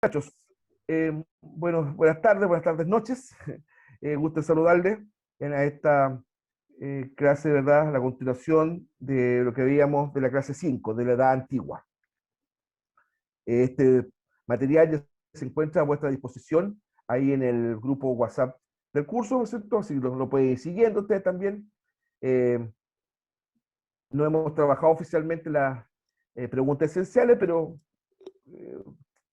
Muchachos, buenas tardes, noches. Gusto saludarles en esta clase, ¿verdad? La continuación de lo que veíamos de la clase 5 de la Edad Antigua. Este material ya se encuentra a vuestra disposición ahí en el grupo WhatsApp del curso, ¿no es cierto? Así lo pueden ir siguiendo ustedes también. Eh, no hemos trabajado oficialmente las preguntas esenciales, pero eh,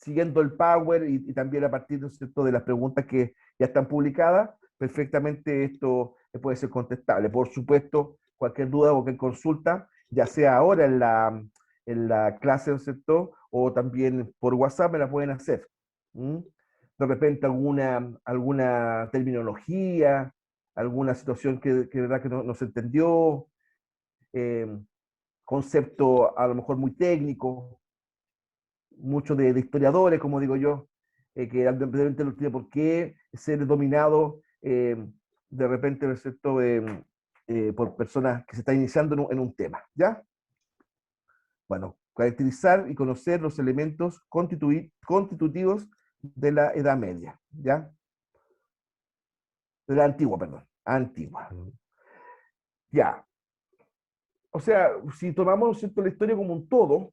siguiendo el Power y también a partir, ¿no es cierto?, de las preguntas que ya están publicadas, perfectamente esto puede ser contestable. Por supuesto, cualquier duda o cualquier consulta, ya sea ahora en la clase, ¿no es cierto?, o también por WhatsApp me la pueden hacer. ¿Mm? De repente alguna terminología, alguna situación que verdad que no se entendió, eh, concepto a lo mejor muy técnico, mucho de historiadores, como digo yo, que de repente no tiene por qué ser dominado de repente, ¿no es cierto?, por personas que se están iniciando en un tema, ¿ya? Bueno, caracterizar y conocer los elementos constitutivos de la Edad Media, ¿ya? De la antigua, perdón, antigua. Ya, o sea, si tomamos, ¿no es cierto?, la historia como un todo,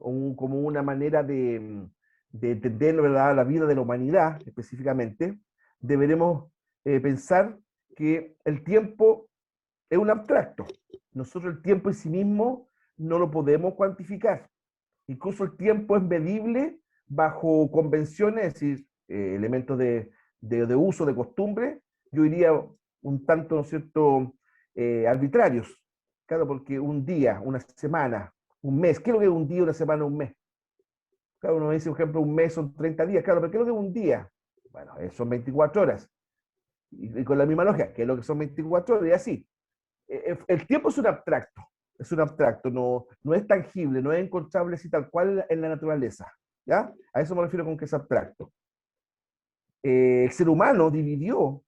como una manera de entender, ¿verdad?, la vida de la humanidad específicamente, deberemos pensar que el tiempo es un abstracto. Nosotros el tiempo en sí mismo no lo podemos cuantificar. Incluso el tiempo es medible bajo convenciones, es decir, elementos de uso, de costumbre, yo diría un tanto, ¿no es cierto?, arbitrarios. Claro, porque un día, una semana, un mes, ¿qué es lo que es un día, una semana, un mes? Claro, uno dice, por ejemplo, un mes son 30 días, claro, pero ¿qué es lo que es un día? Bueno, son 24 horas. Y con la misma lógica, ¿qué es lo que son 24 horas? Y así. El tiempo es un abstracto, no es tangible, no es encontrable así tal cual en la naturaleza. ¿Ya? A eso me refiero con que es abstracto. El ser humano dividió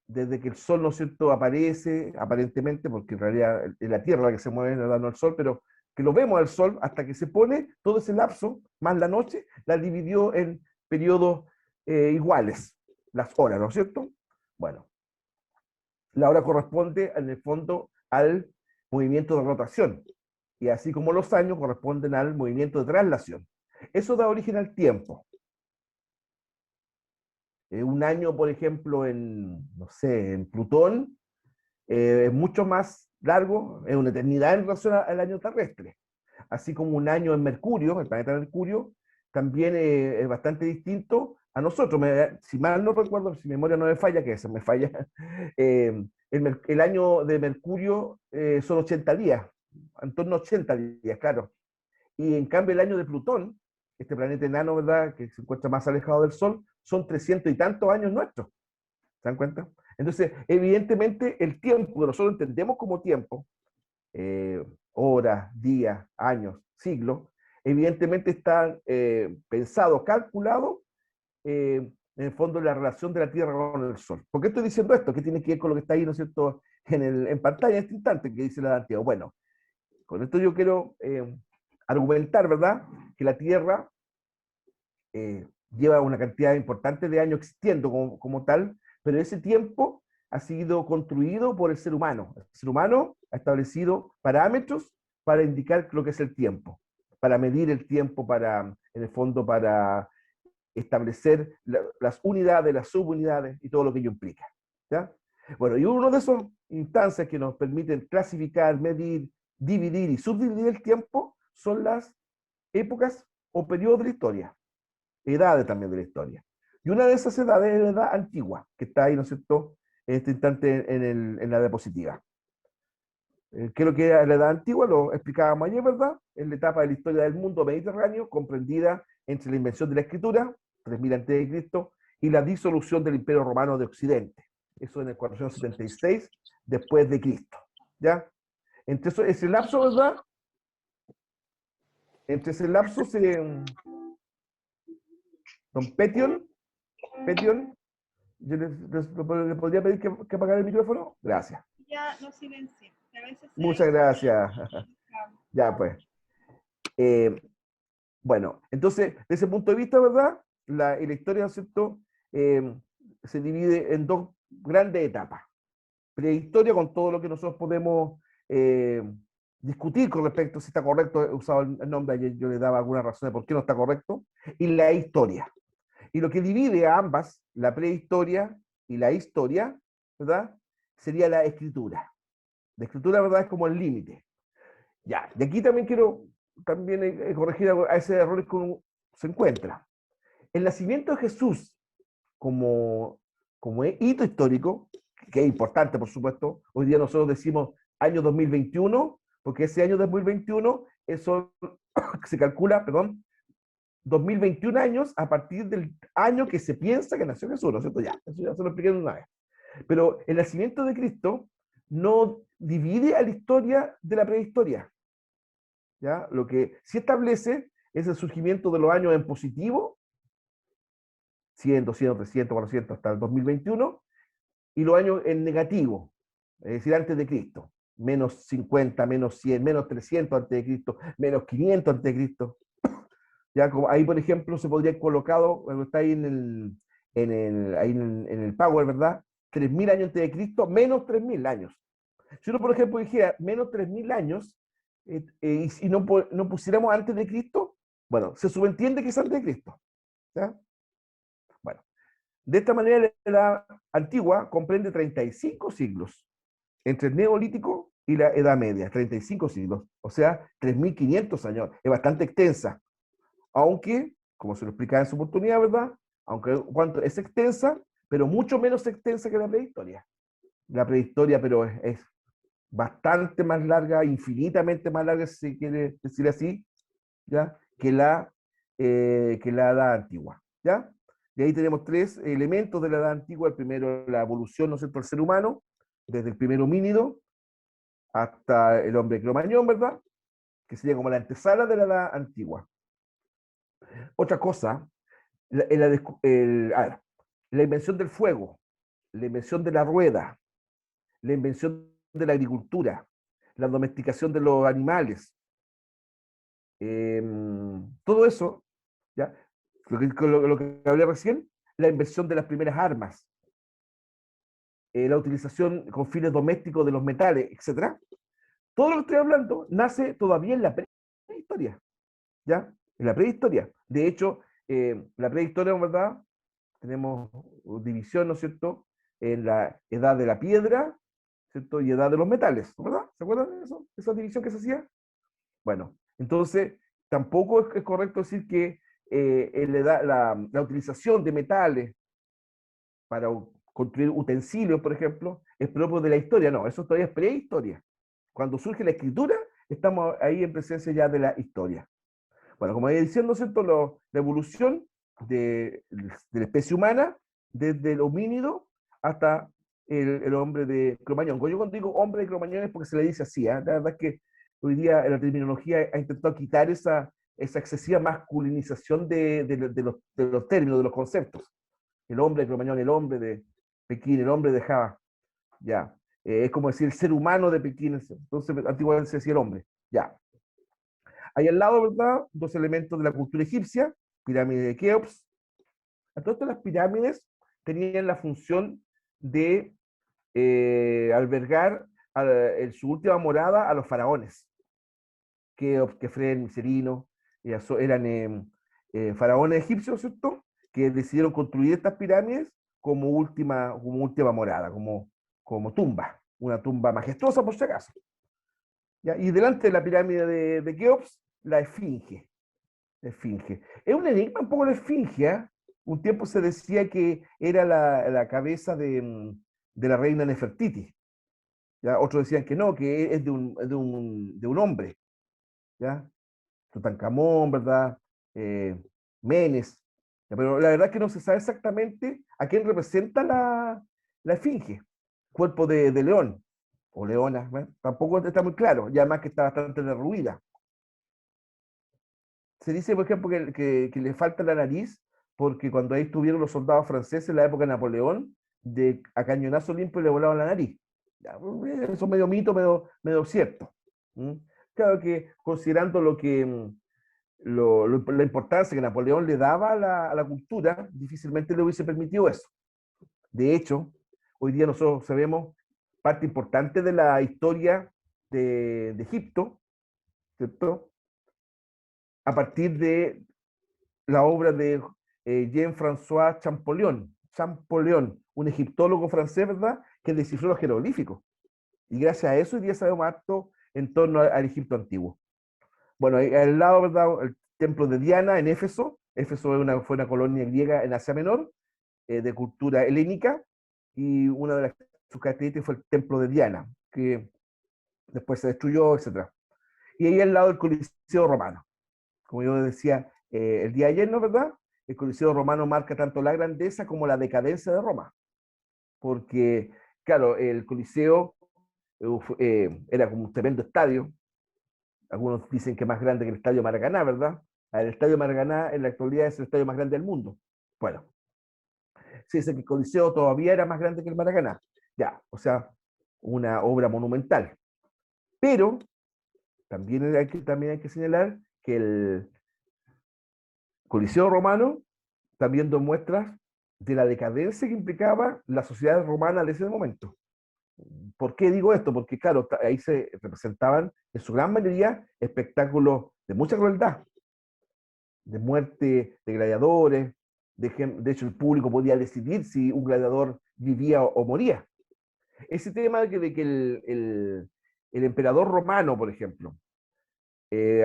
desde que el Sol, ¿no es cierto?, aparece, aparentemente, porque en realidad es la Tierra la que se mueve, no el Sol, pero que lo vemos al Sol hasta que se pone, todo ese lapso, más la noche, la dividió en periodos iguales, las horas, ¿no es cierto? Bueno, la hora corresponde en el fondo al movimiento de rotación, y así como los años corresponden al movimiento de traslación. Eso da origen al tiempo. Un año, por ejemplo, no sé, en Plutón, es mucho más largo, es una eternidad en relación al año terrestre. Así como un año en Mercurio, el planeta Mercurio, también es bastante distinto a nosotros. Si mal no recuerdo, si mi memoria no me falla, que eso me falla, el año de Mercurio son 80 días, en torno a 80 días, claro. Y en cambio el año de Plutón, este planeta enano, ¿verdad?, que se encuentra más alejado del Sol, son 300 y tantos años nuestros. ¿Se dan cuenta? Entonces, evidentemente, el tiempo que nosotros entendemos como tiempo, horas, días, años, siglos, evidentemente está pensado, calculado, en el fondo, en la relación de la Tierra con el Sol. ¿Por qué estoy diciendo esto? ¿Qué tiene que ver con lo que está ahí, ¿no es cierto?, en pantalla en este instante, que dice la Antiguo? Bueno, con esto yo quiero argumentar, ¿verdad?, que la Tierra lleva una cantidad importante de años existiendo como tal, pero ese tiempo ha sido construido por el ser humano. El ser humano ha establecido parámetros para indicar lo que es el tiempo, para medir el tiempo, en el fondo, para establecer las unidades, las subunidades y todo lo que ello implica. ¿Ya? Bueno, y uno de esos instancias que nos permiten clasificar, medir, dividir y subdividir el tiempo son las épocas o periodos de la historia, edades también de la historia. Y una de esas edades es la edad antigua, que está ahí, ¿no es cierto?, en este instante en la diapositiva. ¿Qué es lo que era la edad antigua? Lo explicábamos ayer, ¿verdad? Es la etapa de la historia del mundo mediterráneo, comprendida entre la invención de la escritura, 3000 a.C., y la disolución del Imperio Romano de Occidente. Eso en el 476 después de Cristo. ¿Ya? Entre ese lapso, ¿verdad? Entre ese lapso don Petion, yo le podría pedir que apagara el micrófono. Gracias. Ya lo silencié. A veces se Muchas gracias. Ya, pues. Eh, Bueno, entonces, desde ese punto de vista, ¿verdad? La historia, ¿no es cierto? Eh, Se divide en dos grandes etapas. Prehistoria, con todo lo que nosotros podemos eh, discutir con respecto a si está correcto, he usado el nombre, ayer yo le daba alguna razón de por qué no está correcto, y la historia. Y lo que divide a ambas, la prehistoria y la historia, ¿verdad? Sería la escritura. La escritura, ¿verdad? Es como el límite. Ya, y aquí también quiero también corregir a ese error que uno se encuentra. El nacimiento de Jesús como, como hito histórico, que es importante, por supuesto. Hoy día nosotros decimos año 2021, porque ese año 2021 eso se calcula, perdón, 2021 años a partir del año que se piensa que nació Jesús, ¿no es cierto? Ya, eso ya se lo expliqué una vez. Pero el nacimiento de Cristo no divide a la historia de la prehistoria, ¿ya? Lo que sí establece es el surgimiento de los años en positivo, 100, 200, 300, 400 hasta el 2021, y los años en negativo, es decir, antes de Cristo, menos 50, menos 100, menos 300 antes de Cristo, menos 500 antes de Cristo. Ya, como ahí, por ejemplo, se podría colocado, cuando está ahí en el Power, ¿verdad? 3000 años antes de Cristo, menos 3000 años. Si uno, por ejemplo, dijera menos 3000 años y si no pusiéramos antes de Cristo, bueno, se subentiende que es antes de Cristo. ¿Ya? Bueno, de esta manera la edad antigua comprende 35 siglos entre el Neolítico y la Edad Media, 35 siglos, o sea, 3500 años. Es bastante extensa, aunque, como se lo explicaba en su oportunidad, ¿verdad? Aunque cuanto es extensa, pero mucho menos extensa que la prehistoria. La prehistoria, pero es bastante más larga, infinitamente más larga, si se quiere decir así, ¿ya? Que la edad antigua, ¿ya? Y ahí tenemos tres elementos de la edad antigua. El primero, la evolución, ¿no es cierto?, del ser humano, desde el primer homínido hasta el hombre cromañón, ¿verdad? Que sería como la antesala de la edad antigua. Otra cosa, la, la invención del fuego, la invención de la rueda, la invención de la agricultura, la domesticación de los animales, eh, todo eso, ¿ya? Lo que hablé recién, la invención de las primeras armas, la utilización con fines domésticos de los metales, etcétera. Todo lo que estoy hablando nace todavía en la prehistoria, ¿ya? En la prehistoria. De hecho, la prehistoria, ¿verdad? Tenemos división, ¿no es cierto?, en la edad de la piedra, ¿cierto? Y edad de los metales, ¿verdad? ¿Se acuerdan de eso? Esa división que se hacía. Bueno, entonces, tampoco es correcto decir que la utilización de metales para construir utensilios, por ejemplo, es propio de la historia. No, eso todavía es prehistoria. Cuando surge la escritura, estamos ahí en presencia ya de la historia. Bueno, como iba diciendo, ¿cierto? La evolución de la especie humana, desde el homínido hasta el hombre de Cromañón. Yo cuando digo hombre de Cromañón es porque se le dice así, ¿eh? La verdad es que hoy día la terminología ha intentado quitar esa excesiva masculinización de los términos, de los conceptos. El hombre de Cromañón, el hombre de Pekín, el hombre de Java, ya. Es como decir el ser humano de Pekín, entonces antiguamente se decía el hombre, ya. Hay al lado, ¿verdad?, dos elementos de la cultura egipcia, pirámide de Keops. Entonces las pirámides tenían la función de albergar en su última morada a los faraones. Keops, Kefren, Miserino, eran faraones egipcios, ¿cierto?, que decidieron construir estas pirámides como última morada, como tumba, una tumba majestuosa por si acaso. ¿Ya? Y delante de la pirámide de Keops, la esfinge. Esfinge. Es un enigma un poco la esfinge, ¿eh? Un tiempo se decía que era la cabeza de la reina Nefertiti. ¿Ya? Otros decían que no, que es de un hombre. ¿Ya? Tutankamón, ¿verdad? Eh, Menes. ¿Ya? Pero la verdad es que no se sabe exactamente a quién representa la esfinge. Cuerpo de león o leona, ¿eh? Tampoco está muy claro, ya más que está bastante derruida. Se dice, por ejemplo, que le falta la nariz porque cuando ahí estuvieron los soldados franceses en la época de Napoleón, a cañonazo limpio le volaban la nariz. Ya, eso es medio mito, medio cierto. ¿Mm? Claro que considerando la importancia que Napoleón le daba a la cultura, difícilmente le hubiese permitido eso. De hecho, hoy día nosotros sabemos parte importante de la historia de Egipto, ¿cierto? A partir de la obra de Jean-François Champollion, un egiptólogo francés, ¿verdad?, que descifró los jeroglíficos. Y gracias a eso hoy día sabemos harto en torno al Egipto antiguo. Bueno, al lado, ¿verdad?, el templo de Diana en Éfeso. Éfeso fue una colonia griega en Asia Menor, de cultura helénica, y una de sus características fue el templo de Diana, que después se destruyó, etcétera. Y ahí al lado el Coliseo Romano. Como yo decía el día de ayer, ¿no es verdad? El Coliseo Romano marca tanto la grandeza como la decadencia de Roma, porque, claro, el Coliseo era como un tremendo estadio. Algunos dicen que es más grande que el Estadio Maracaná, ¿verdad? El Estadio Maracaná en la actualidad es el estadio más grande del mundo. Bueno, se dice que el Coliseo todavía era más grande que el Maracaná. Ya, o sea, una obra monumental. Pero también hay que señalar que el Coliseo Romano también da muestras de la decadencia que implicaba la sociedad romana de ese momento. ¿Por qué digo esto? Porque, claro, ahí se representaban en su gran mayoría espectáculos de mucha crueldad, de muerte de gladiadores. De hecho, el público podía decidir si un gladiador vivía o moría. Ese tema de que el emperador romano, por ejemplo,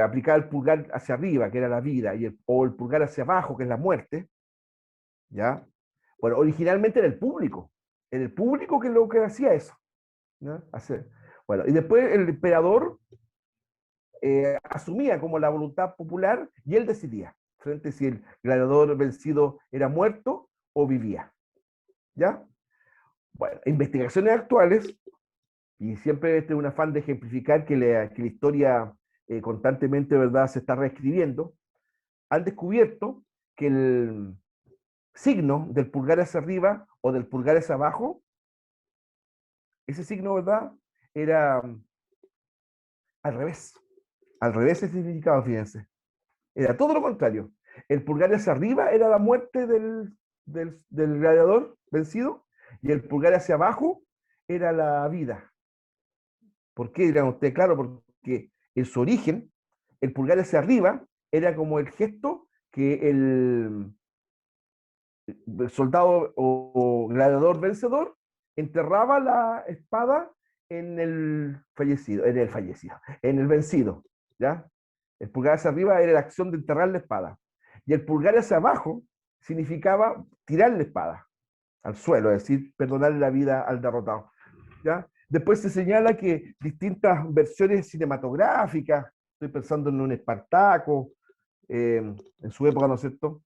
aplicaba el pulgar hacia arriba, que era la vida, o el pulgar hacia abajo, que es la muerte, ¿ya? Bueno, originalmente era el público que lo que hacía eso, ¿no? Bueno, y después el emperador asumía como la voluntad popular y él decidía frente a si el gladiador vencido era muerto o vivía, ¿ya? Bueno, investigaciones actuales, y siempre este es un afán de ejemplificar que la historia constantemente, ¿verdad?, se está reescribiendo, han descubierto que el signo del pulgar hacia arriba o del pulgar hacia abajo, ese signo, ¿verdad?, era al revés. Al revés el significado, fíjense. Era todo lo contrario. El pulgar hacia arriba era la muerte del gladiador vencido y el pulgar hacia abajo era la vida. ¿Por qué dirán ustedes? Claro, porque en su origen, el pulgar hacia arriba era como el gesto que el soldado o gladiador vencedor enterraba la espada en el vencido, ¿ya? El pulgar hacia arriba era la acción de enterrar la espada. Y el pulgar hacia abajo significaba tirar la espada al suelo, es decir, perdonarle la vida al derrotado, ¿ya? Después se señala que distintas versiones cinematográficas, estoy pensando en un Espartaco, en su época, ¿no es cierto?,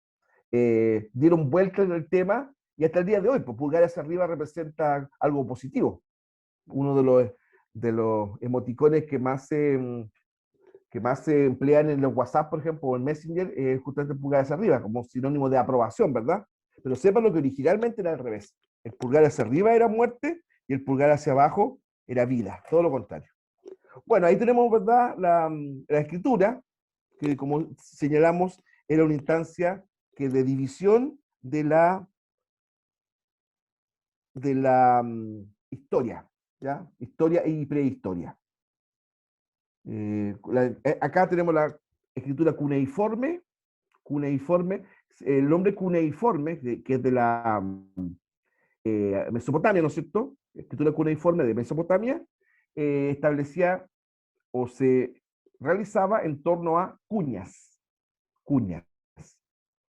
dieron vuelta en el tema y hasta el día de hoy, pues pulgar hacia arriba representa algo positivo. Uno de los emoticones que más se emplean en los WhatsApp, por ejemplo, o en Messenger, es justamente el pulgar hacia arriba, como sinónimo de aprobación, ¿verdad? Pero sepan lo que originalmente era al revés. El pulgar hacia arriba era muerte y el pulgar hacia abajo era vida, todo lo contrario. Bueno, ahí tenemos, ¿verdad?, la escritura, que como señalamos, era una instancia que de división de la historia, ¿ya? Historia y prehistoria. Acá tenemos la escritura cuneiforme, el nombre cuneiforme, que es de la Mesopotamia, ¿no es cierto? Escritura cuneiforme de Mesopotamia, establecía o se realizaba en torno a cuñas,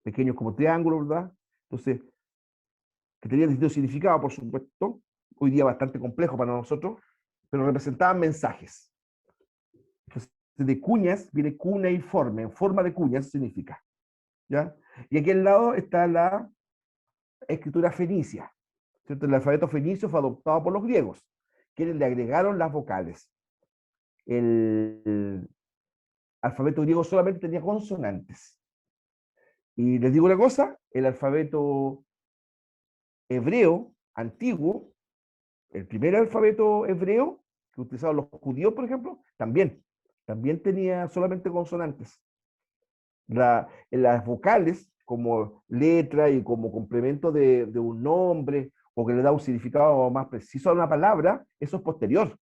pequeños como triángulos, ¿verdad? Entonces, que tenían distinto significado, por supuesto, hoy día bastante complejo para nosotros, pero representaban mensajes. Entonces, de cuñas viene cuneiforme, en forma de cuñas significa, ¿ya? Y aquí al lado está la escritura fenicia, ¿cierto? El alfabeto fenicio fue adoptado por los griegos, quienes le agregaron las vocales. El alfabeto griego solamente tenía consonantes. Y les digo una cosa, el alfabeto hebreo antiguo, el primer alfabeto hebreo que utilizaban los judíos, por ejemplo, también tenía solamente consonantes. las vocales como letra y como complemento de un nombre o que le da un significado más preciso a una palabra, eso es posterior,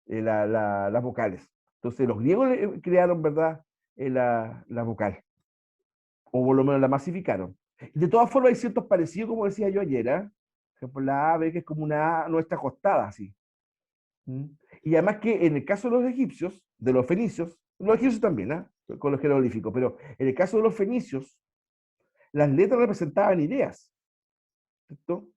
las vocales. Entonces los griegos crearon, ¿verdad?, la vocal, o por lo menos la masificaron. De todas formas hay ciertos parecidos, como decía yo ayer, ¿eh? Por ejemplo, la ave, que es como una A nuestra acostada, así. ¿Mm? Y además que en el caso de los egipcios, de los egipcios también, ¿eh?, con los jeroglíficos, pero en el caso de los fenicios, las letras representaban ideas, ¿cierto?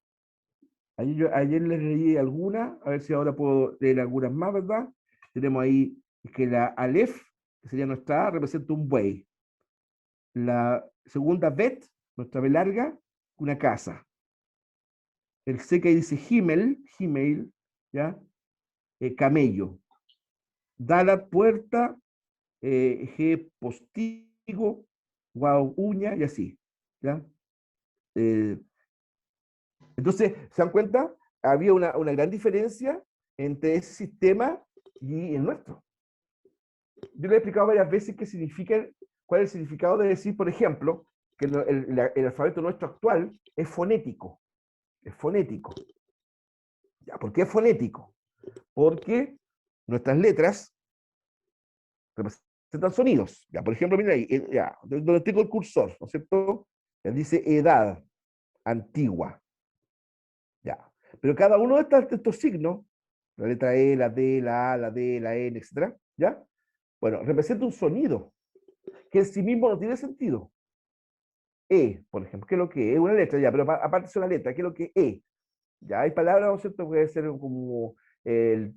Ayer les leí algunas, a ver si ahora puedo leer algunas más, ¿verdad? Tenemos ahí que la Aleph, que sería nuestra A, representa un buey. La segunda Bet, nuestra B larga, una casa. El C que dice Himmel, ¿ya? Camello. Dalat, puerta, G, postigo, Wow, uña, y así, ¿ya? Eh, entonces, ¿se dan cuenta? Había una gran diferencia entre ese sistema y el nuestro. Yo le he explicado varias veces qué significa, cuál es el significado de decir, por ejemplo, que el alfabeto nuestro actual es fonético. Es fonético. ¿Ya? ¿Por qué es fonético? Porque nuestras letras representan sonidos. Ya, por ejemplo, mira ahí, ya, donde tengo el cursor, ¿no es cierto? Ya dice edad, antigua. Ya. Pero cada uno de estos signos, la letra E, la D, la A, la D, la N, etcétera, ¿ya? Bueno, representa un sonido que en sí mismo no tiene sentido. E, por ejemplo, ¿qué es lo que es? Es una letra, ya, pero aparte es una letra, ¿qué es lo que es? Ya hay palabras, ¿no es cierto? Puede ser como el,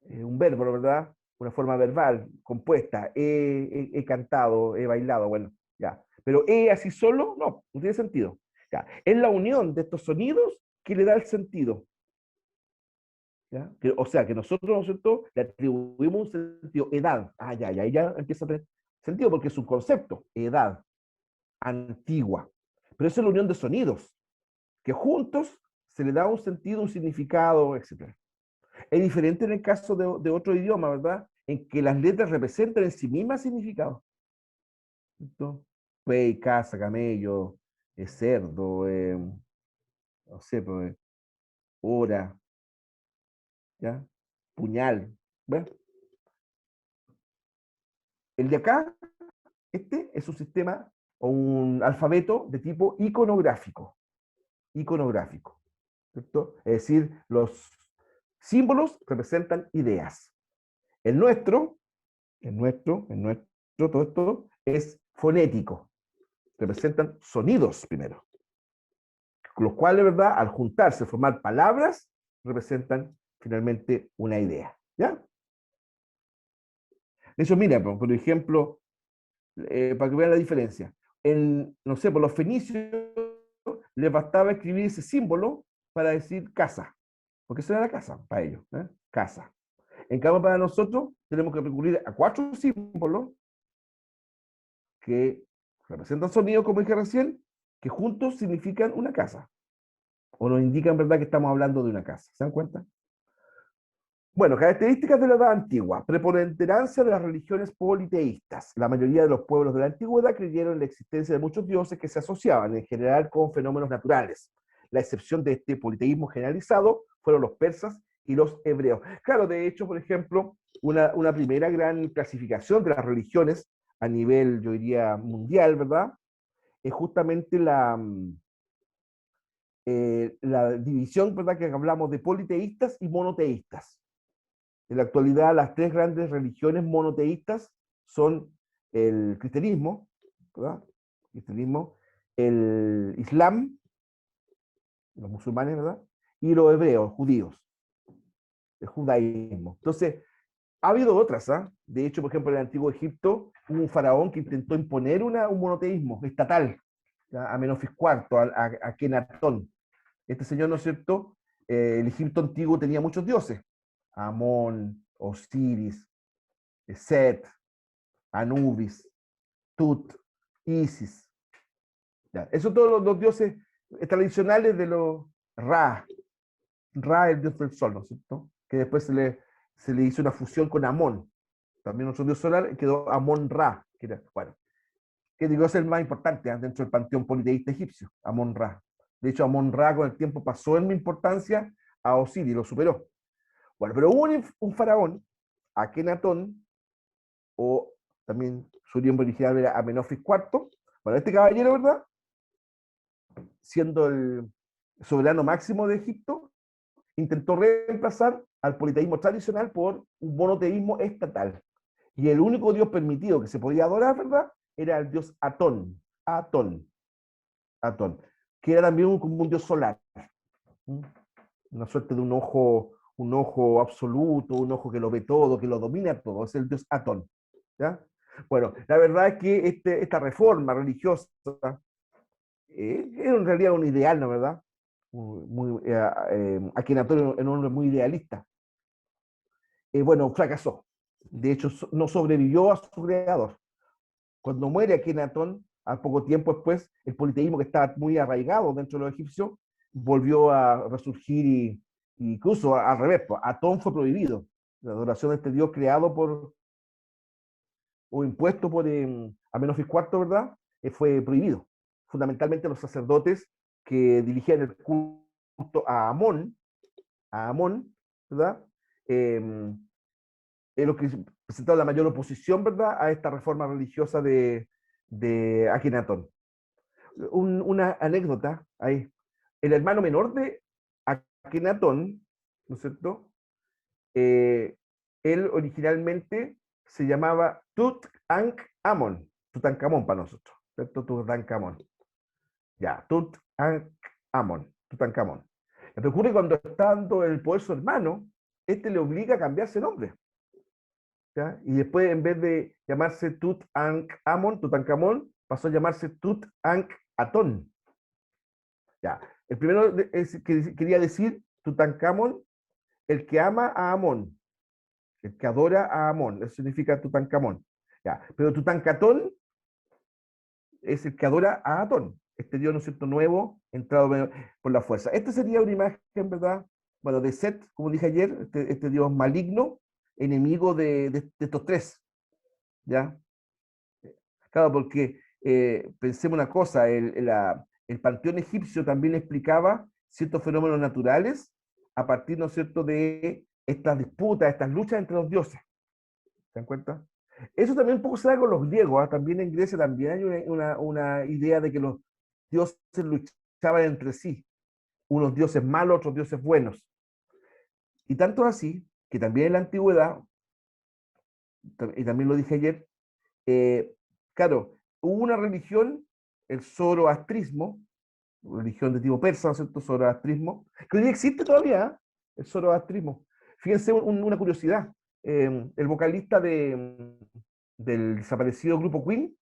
un verbo, ¿no? ¿Verdad? Una forma verbal, compuesta. He cantado, he bailado, bueno, ya. Pero así solo, no tiene sentido. Ya. Es la unión de estos sonidos que le da el sentido. ¿Ya? O sea, que nosotros, ¿no es cierto?, le atribuimos un sentido, edad. Ya empieza a tener sentido porque es un concepto, edad, antigua. Pero eso es la unión de sonidos, que juntos se le da un sentido, un significado, etcétera. Es diferente en el caso de otro idioma, ¿verdad? En que las letras representan en sí mismas significados. Buey, casa, camello, cerdo, no sé, pues, hora, ¿ya? Puñal. ¿Ves? El de acá, este es un sistema o un alfabeto de tipo iconográfico. Iconográfico. ¿Cierto? Es decir, los símbolos representan ideas. El nuestro, todo esto es fonético. Representan sonidos primero. Los cuales, ¿verdad?, al juntarse, formar palabras, representan finalmente una idea. ¿Ya? Eso, mira, por ejemplo, para que vean la diferencia. No sé, por los fenicios les bastaba escribir ese símbolo para decir casa, porque eso era la casa para ellos, ¿eh? Casa. En cambio, para nosotros tenemos que recurrir a 4 símbolos que representan sonidos, como dije recién, que juntos significan una casa, o nos indican, ¿verdad?, que estamos hablando de una casa. ¿Se dan cuenta? Bueno, características de la edad antigua. Preponderancia de las religiones politeístas. La mayoría de los pueblos de la antigüedad creyeron en la existencia de muchos dioses que se asociaban en general con fenómenos naturales. La excepción de este politeísmo generalizado fueron los persas y los hebreos. Claro, de hecho, por ejemplo, una primera gran clasificación de las religiones a nivel, yo diría, mundial, ¿verdad? Es justamente la división, ¿verdad?, que hablamos de politeístas y monoteístas. En la actualidad, las 3 grandes religiones monoteístas son el cristianismo, ¿verdad? El cristianismo, el islam, los musulmanes, ¿verdad? Y los hebreos, judíos, el judaísmo. Entonces, ha habido otras, ¿ah? De hecho, por ejemplo, en el antiguo Egipto hubo un faraón que intentó imponer un monoteísmo estatal, ¿ya?, a Menofis IV, a Kenatón. Este señor, ¿no es cierto? El Egipto antiguo tenía muchos dioses: Amón, Osiris, Set, Anubis, Tut, Isis. ¿Ya? Esos son todos los dioses tradicionales de los Ra. Ra es el dios del sol, ¿no es cierto? Que después se le hizo una fusión con Amón. También otro dios solar quedó Amón Ra. Que era, bueno, que digo es el más importante dentro del panteón politeísta egipcio, Amón-Ra. De hecho, Amón-Ra con el tiempo pasó en importancia a Osiris, lo superó. Bueno, pero hubo un faraón, Akenatón, o también su nombre original era Amenofis IV. Bueno, este caballero, ¿verdad? Siendo el soberano máximo de Egipto, intentó reemplazar al politeísmo tradicional por un monoteísmo estatal. Y el único dios permitido que se podía adorar, ¿verdad? Era el dios Atón, Atón, Atón, que era también como un dios solar. Una suerte de un ojo absoluto, un ojo que lo ve todo, que lo domina todo, es el dios Atón. ¿Ya? Bueno, la verdad es que esta reforma religiosa era en realidad un ideal, ¿no verdad? Akenatón era un hombre muy idealista. Bueno, fracasó. De hecho, no sobrevivió a su creador. Cuando muere Akenatón, al poco tiempo después, el politeísmo que estaba muy arraigado dentro de los egipcios volvió a resurgir y incluso al revés, pues, Atón fue prohibido. La adoración de este dios creado por o impuesto por Amenofis IV, ¿verdad? Fue prohibido. Fundamentalmente los sacerdotes que dirigían el culto a Amón, ¿verdad? Es lo que presentaba la mayor oposición, ¿verdad?, a esta reforma religiosa de Akenatón. Una anécdota ahí. El hermano menor de Akenatón, ¿no es cierto? Él originalmente se llamaba Tutankhamón, Tutankamón para nosotros, ¿cierto? Tutankamón. Ya, Tutankamón. Lo que ocurre cuando está dando el poder su hermano, este le obliga a cambiarse nombre. ¿Ya? Y después, en vez de llamarse Tutankamón, pasó a llamarse Tutankatón. Ya. El primero quería decir Tutankamón, el que ama a Amón, el que adora a Amón, eso significa Tutankamón. Ya. Pero Tutankatón es el que adora a Atón, este dios, ¿no es cierto?, nuevo, entrado por la fuerza. Esta sería una imagen, ¿verdad? Bueno, de Set, como dije ayer, este dios maligno, enemigo de estos tres, ¿ya? Claro, porque pensemos una cosa, el panteón egipcio también explicaba ciertos fenómenos naturales a partir, ¿no es cierto?, de estas disputas, estas luchas entre los dioses. ¿Se dan cuenta? Eso también un poco se da con los griegos, ¿eh? También en Grecia también hay una idea de que los dioses luchaban entre sí, unos dioses malos, otros dioses buenos. Y tanto así, que también en la antigüedad, y también lo dije ayer, claro, hubo una religión, el zoroastrismo, religión de tipo persa, ¿no es cierto? Zoroastrismo, que hoy día existe todavía, ¿eh? El zoroastrismo. Fíjense una curiosidad, el vocalista del desaparecido grupo Queen,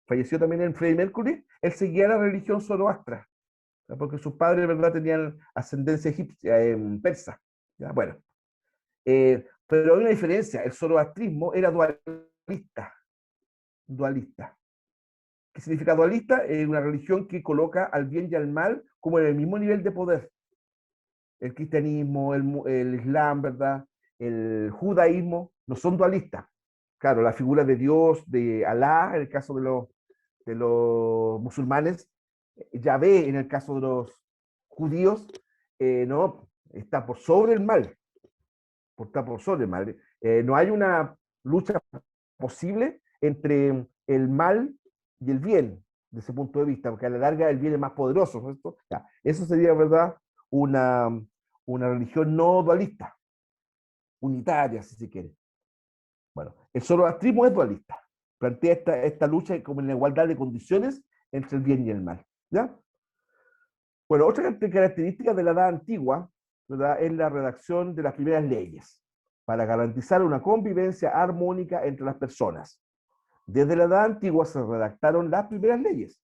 falleció también en Freddie Mercury, él seguía la religión zoroastra, ¿ya? Porque sus padres, ¿verdad?, tenían ascendencia egipcia, persa. ¿Ya? Bueno, pero hay una diferencia, el zoroastrismo era dualista, dualista. ¿Qué significa dualista? Es una religión que coloca al bien y al mal como en el mismo nivel de poder. El cristianismo, el islam, ¿verdad?, el judaísmo, no son dualistas. Claro, la figura de Dios, de Alá, en el caso de los musulmanes, Yahvé, en el caso de los judíos, no, está por sobre el mal, está por sobre el mal. No hay una lucha posible entre el mal y el bien, desde ese punto de vista, porque a la larga el bien es más poderoso, ¿no? Ya, eso sería, ¿verdad?, una, una religión no dualista, unitaria, si se quiere. Bueno, el zoroastrismo es dualista, plantea esta lucha como en la igualdad de condiciones entre el bien y el mal. ¿Ya? Bueno, otra característica de la Edad Antigua, ¿verdad?, es la redacción de las primeras leyes para garantizar una convivencia armónica entre las personas. Desde la Edad Antigua se redactaron las primeras leyes.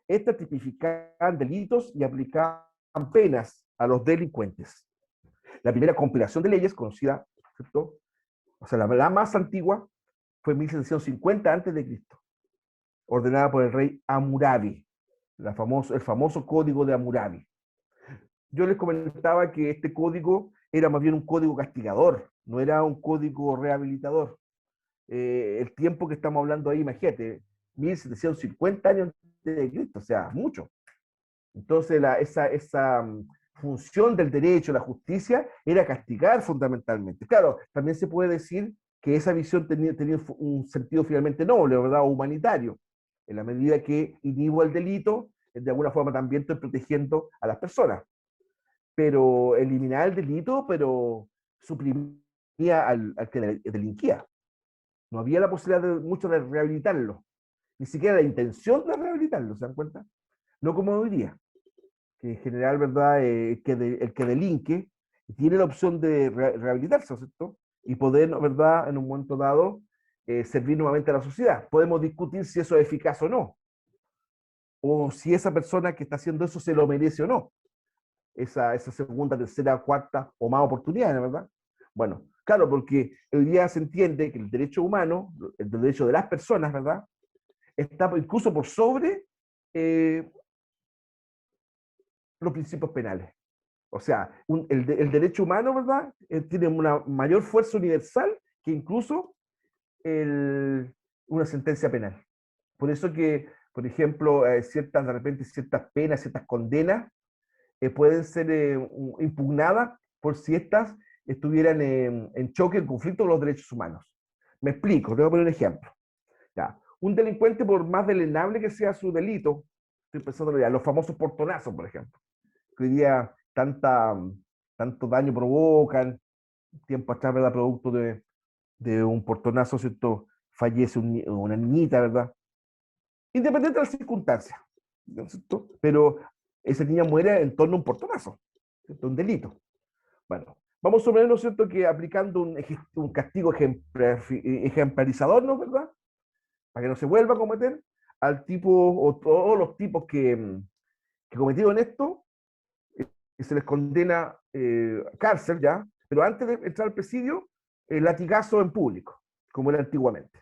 Estas tipificaban delitos y aplicaban penas a los delincuentes. La primera compilación de leyes, conocida, ¿cierto?, o sea, la más antigua, fue en 1750 a.C., ordenada por el rey Hammurabi, el famoso Código de Hammurabi. Yo les comentaba que este código era más bien un código castigador, no era un código rehabilitador. El tiempo que estamos hablando ahí, imagínate, 1750 años de Cristo, o sea, mucho. Entonces, esa función del derecho, la justicia, era castigar fundamentalmente. Claro, también se puede decir que esa visión tenía un sentido finalmente noble, ¿verdad? O humanitario, en la medida que inhibo el delito, de alguna forma también estoy protegiendo a las personas. Pero eliminar el delito, pero suprimía al que delinquía. No había la posibilidad de mucho de rehabilitarlo, ni siquiera la intención de rehabilitarlo, ¿se dan cuenta? No como hoy día, que en general, ¿verdad? El que delinque tiene la opción de rehabilitarse, ¿cierto? Y poder, ¿verdad? En un momento dado, servir nuevamente a la sociedad. Podemos discutir si eso es eficaz o no, o si esa persona que está haciendo eso se lo merece o no, esa segunda, tercera, cuarta o más oportunidades, ¿verdad? Bueno, claro, porque hoy día se entiende que el derecho humano, el derecho de las personas, ¿verdad? Está incluso por sobre eh, los principios penales. O sea, el derecho humano, ¿verdad? Tiene una mayor fuerza universal que incluso una sentencia penal. Por eso que, por ejemplo, de repente ciertas penas, ciertas condenas pueden ser impugnadas por si estas estuvieran en choque, en conflicto con los derechos humanos. Me explico, te voy a poner un ejemplo. Ya. Un delincuente, por más delenable que sea su delito, estoy pensando ya, los famosos portonazos, por ejemplo, que hoy día tanto daño provocan, tiempo atrás, ¿verdad? Producto de un portonazo, ¿cierto? Fallece una niñita, ¿verdad? Independiente de las circunstancias, ¿no es cierto? Pero esa niña muere en torno a un portonazo, ¿cierto? Un delito. Bueno, vamos a suponer, ¿no es cierto?, que aplicando un castigo ejemplarizador, ¿no es verdad? Para que no se vuelva a cometer, al tipo o todos los tipos que cometieron esto, y se les condena a cárcel ya, pero antes de entrar al presidio, el latigazo en público, como era antiguamente.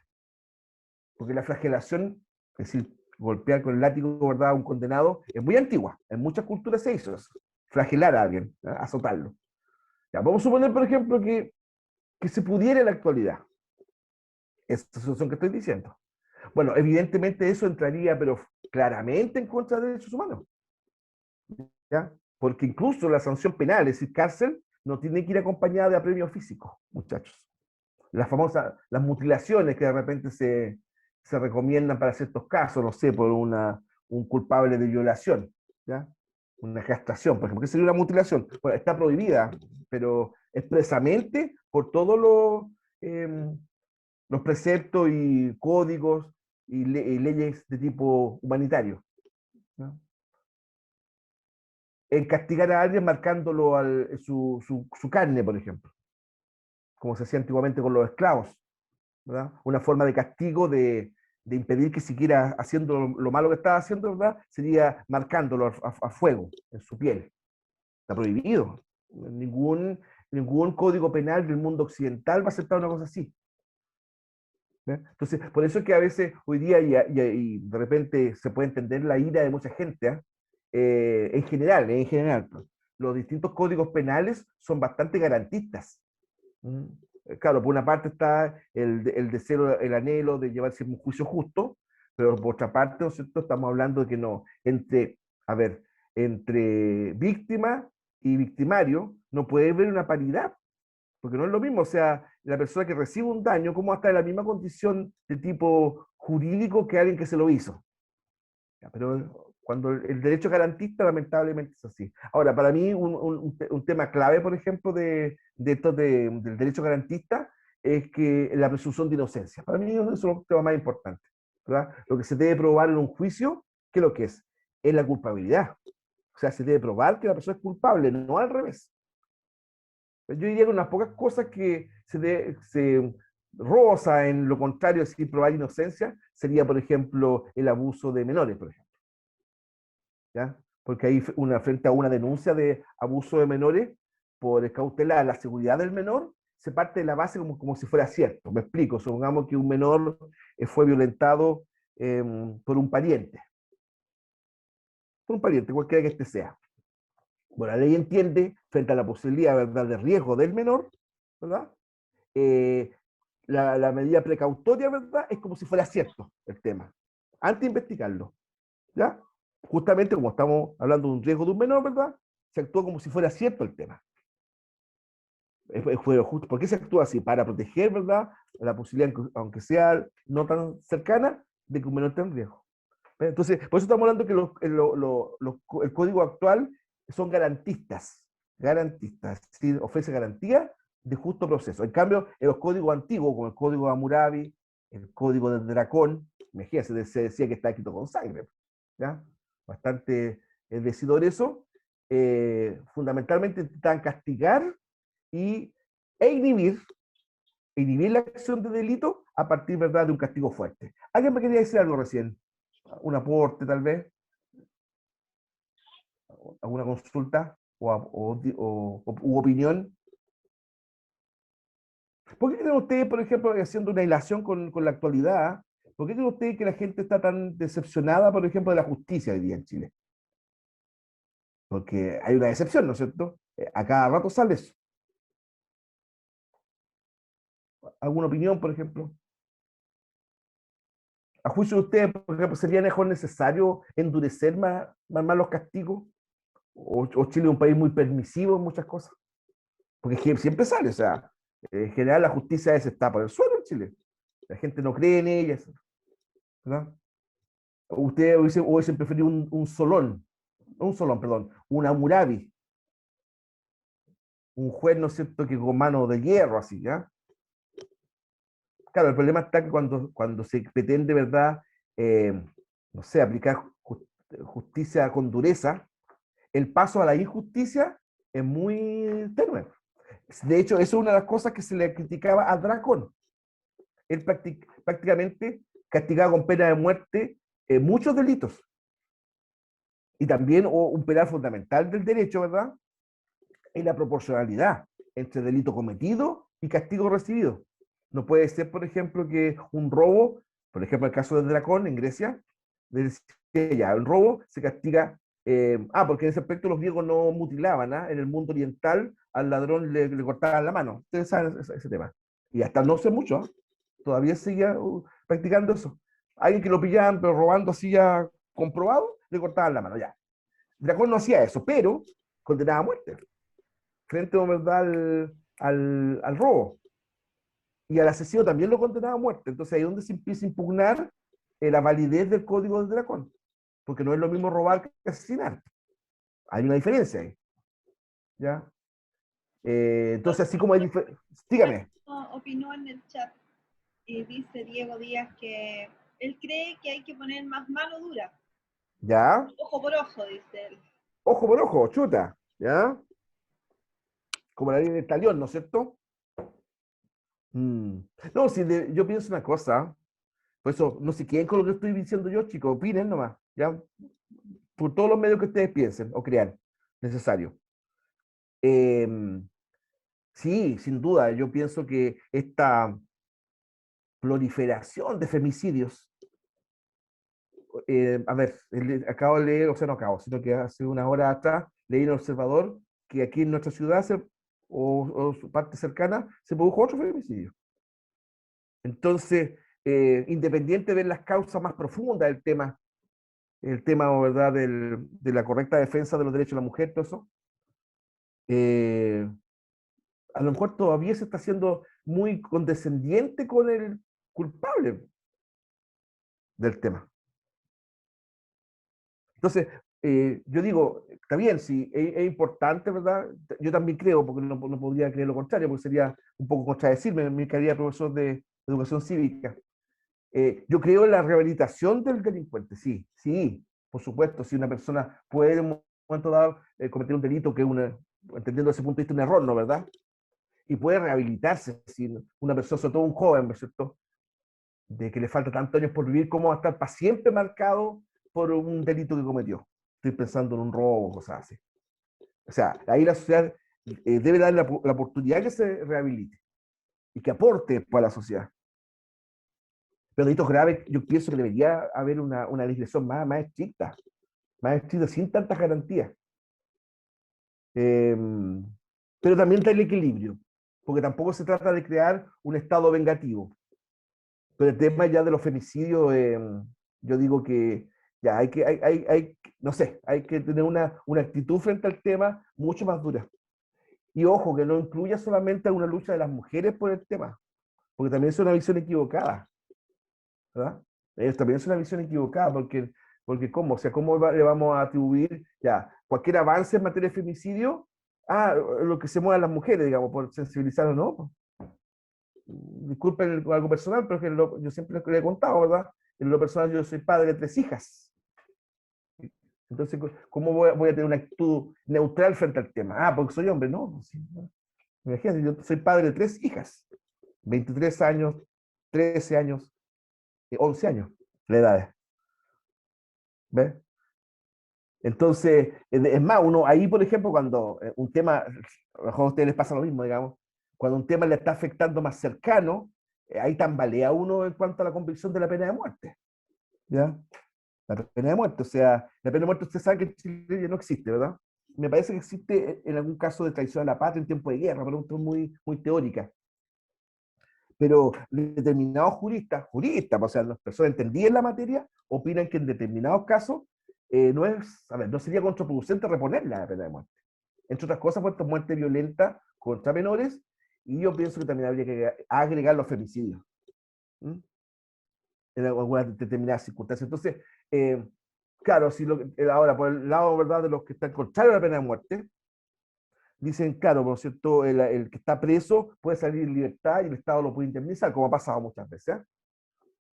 Porque la flagelación, es decir, golpear con el látigo, ¿verdad?, a un condenado, es muy antigua. En muchas culturas se hizo eso, flagelar a alguien, azotarlo. Ya, vamos a suponer, por ejemplo, que se pudiera en la actualidad. Esa situación que estoy diciendo. Bueno, evidentemente eso entraría, pero claramente en contra de derechos humanos. ¿Ya? Porque incluso la sanción penal, es decir, cárcel, no tiene que ir acompañada de apremio físico, muchachos. Las mutilaciones que de repente se recomiendan para ciertos casos, no sé, por un culpable de violación, ¿ya? Una castración, por ejemplo, que sería una mutilación. Bueno, está prohibida, pero expresamente por todos los preceptos y códigos y leyes de tipo humanitario, ¿no? En castigar a alguien marcándolo su carne, por ejemplo, como se hacía antiguamente con los esclavos, ¿verdad? Una forma de castigo de impedir que siguiera haciendo lo malo que estaba haciendo, ¿verdad? Sería marcándolo a fuego en su piel. Está prohibido. Ningún código penal del mundo occidental va a aceptar una cosa así. ¿Eh? Entonces, por eso es que a veces hoy día y de repente se puede entender la ira de mucha gente, ¿eh? En general, pues, los distintos códigos penales son bastante garantistas. ¿Mm? Claro, por una parte está el deseo, el anhelo de llevarse un juicio justo, pero por otra parte, ¿no es cierto?, estamos hablando de que no, a ver, entre víctima y victimario no puede haber una paridad, porque no es lo mismo, o sea, la persona que recibe un daño, ¿cómo está en la misma condición de tipo jurídico que alguien que se lo hizo? Ya, pero cuando el derecho garantista, lamentablemente es así. Ahora, para mí, un tema clave, por ejemplo, del derecho garantista es que la presunción de inocencia. Para mí, eso es un tema más importante, ¿verdad? Lo que se debe probar en un juicio, ¿qué es lo que es? Es la culpabilidad. O sea, se debe probar que la persona es culpable, no al revés. Yo diría que unas pocas cosas que se roza en lo contrario, sin probar inocencia, sería, por ejemplo, el abuso de menores, por ejemplo. ¿Ya? Porque ahí frente a una denuncia de abuso de menores por cautelar la seguridad del menor, se parte de la base como si fuera cierto. Me explico, supongamos que un menor fue violentado por un pariente, cualquiera que este sea. Bueno, la ley entiende, frente a la posibilidad, ¿verdad?, de riesgo del menor, ¿verdad? Eh, la medida precautoria, ¿verdad?, es como si fuera cierto el tema. antes de investigarlo, ¿ya? Justamente como estamos hablando de un riesgo de un menor, ¿verdad? Se actúa como si fuera cierto el tema. Fue justo. ¿Por qué se actúa así? Para proteger, ¿verdad? La posibilidad, aunque sea no tan cercana, de que un menor esté en riesgo. Entonces, por eso estamos hablando que el código actual son garantistas, garantistas, ¿sí? Ofrece garantía de justo proceso. En cambio, en los códigos antiguos, como el código de Hammurabi, el código del Dracón, imagínense, se decía que está escrito con sangre, ¿ya? Bastante decidor eso. Fundamentalmente intentan castigar y, e inhibir la acción de delito a partir, ¿verdad?, de un castigo fuerte. ¿Alguien me quería decir algo recién? ¿Un aporte, tal vez? ¿Alguna consulta u opinión? ¿Por qué creen ustedes, por ejemplo, haciendo una hilación con la actualidad, por qué creen ustedes que la gente está tan decepcionada, por ejemplo, de la justicia hoy día en Chile? Porque hay una decepción, ¿no es cierto? A cada rato sale eso. ¿Alguna opinión, por ejemplo? ¿A juicio de ustedes, por ejemplo, sería mejor necesario endurecer más los castigos? ¿O Chile es un país muy permisivo en muchas cosas? Porque siempre sale, o sea, en general la justicia está por el suelo en Chile. La gente no cree en ella, ¿verdad? Ustedes hubiesen preferido un solón, perdón, un Hammurabi, un juez, ¿no es cierto?, que con mano de hierro, así, ¿ya? Claro, el problema está que cuando se pretende, ¿verdad?, eh, no sé, aplicar justicia con dureza, el paso a la injusticia es muy tenue. De hecho, eso es una de las cosas que se le criticaba a Dracón. Él prácticamente castigaba con pena de muerte muchos delitos. Y también un pilar fundamental del derecho, ¿verdad?, es la proporcionalidad entre delito cometido y castigo recibido. No puede ser, por ejemplo, que un robo, por ejemplo, el caso del Dracón en Grecia, decía ya, el robo se castiga, porque en ese aspecto los griegos no mutilaban, ¿ah? En el mundo oriental al ladrón le cortaban la mano. Ustedes saben ese tema. Y hasta no sé mucho, ¿ah? Todavía seguía practicando eso. Alguien que lo pillaban, pero robando así ya comprobado, le cortaban la mano, ya. Dracón no hacía eso, pero condenaba a muerte frente ¿verdad?, al robo. Y al asesino también lo condenaba a muerte. Entonces ahí es donde se empieza a impugnar la validez del código del Dracón. Porque no es lo mismo robar que asesinar. Hay una diferencia ahí. ¿Ya? Entonces, así como hay diferencia. Dígame. Opinó en el chat y dice Diego Díaz que él cree que hay que poner más mano dura. ¿Ya? Ojo por ojo, dice él. Ojo por ojo, chuta. ¿Ya? Como la ley del talión, ¿no es cierto? Mm. No, si yo pienso una cosa. Por eso, no se queden con lo que estoy diciendo yo, chicos. Opinen nomás. ¿Ya? Por todos los medios que ustedes piensen o crean necesario. Eh, sí, sin duda, yo pienso que esta proliferación de femicidios, a ver, acabo de leer, o sea, no acabo, sino que hace una hora atrás leí en el Observador que aquí en nuestra ciudad o su parte cercana se produjo otro femicidio. Entonces, independiente de las causas más profundas del tema, el tema, ¿verdad?, de la correcta defensa de los derechos de la mujer, todo eso, eh, a lo mejor todavía se está haciendo muy condescendiente con el culpable del tema. Entonces, yo digo, está bien, sí, es importante, ¿verdad? Yo también creo, porque no podría creer lo contrario, porque sería un poco contradecirme en mi calidad de profesor de educación cívica. Yo creo en la rehabilitación del delincuente, sí, sí, por supuesto, si una persona puede en un momento dado cometer un delito que entendiendo desde ese punto de vista, un error, ¿no, verdad? Y puede rehabilitarse, si una persona, sobre todo un joven, ¿no es cierto?, de que le falta tantos años por vivir, ¿cómo va a estar para siempre marcado por un delito que cometió? Estoy pensando en un robo, cosas así. O sea, ahí la sociedad debe dar la oportunidad que se rehabilite y que aporte para la sociedad. Pero delitos graves, yo pienso que debería haber una legislación más estricta, sin tantas garantías. Eh, pero también está el equilibrio, porque tampoco se trata de crear un estado vengativo. Pero el tema ya de los femicidios Yo digo que ya no sé, hay que tener una actitud frente al tema mucho más dura. Y ojo, que no incluya solamente una lucha de las mujeres por el tema, porque también es una visión equivocada, ¿verdad? También es una visión equivocada, porque ¿cómo? O sea, ¿cómo le vamos a atribuir ya cualquier avance en materia de femicidio a lo que se muevan las mujeres, digamos, por sensibilizar o no? Disculpen algo personal, pero es que yo siempre le he contado, ¿verdad? En lo personal yo soy padre de 3 hijas. Entonces, ¿cómo voy a tener una actitud neutral frente al tema? Ah, porque soy hombre, no. Sí, no. Imagínense, yo soy padre de 3 hijas, 23 años, 13 años, 11 años, la edad. ¿Ves? Entonces, es más, uno ahí, por ejemplo, cuando un tema, a lo mejor a ustedes les pasa lo mismo, digamos, cuando un tema le está afectando más cercano, ahí tambalea uno en cuanto a la convicción de la pena de muerte. ¿Ya? La pena de muerte, o sea, la pena de muerte usted sabe que en Chile ya no existe, ¿verdad? Me parece que existe en algún caso de traición a la patria en tiempo de guerra, pero esto es muy teórica. Pero determinados juristas, o sea, las personas entendidas en la materia, opinan que en determinados casos no es, a ver, no sería contraproducente reponer la pena de muerte. Entre otras cosas, por muerte violenta contra menores, y yo pienso que también habría que agregar los femicidios. ¿Mm? En algunas determinadas circunstancias. Entonces, claro, si ahora, por el lado, ¿verdad?, de los que están contrarios a la pena de muerte, dicen, claro, por cierto, el que está preso puede salir en libertad y el Estado lo puede indemnizar, como ha pasado muchas veces. ¿Eh?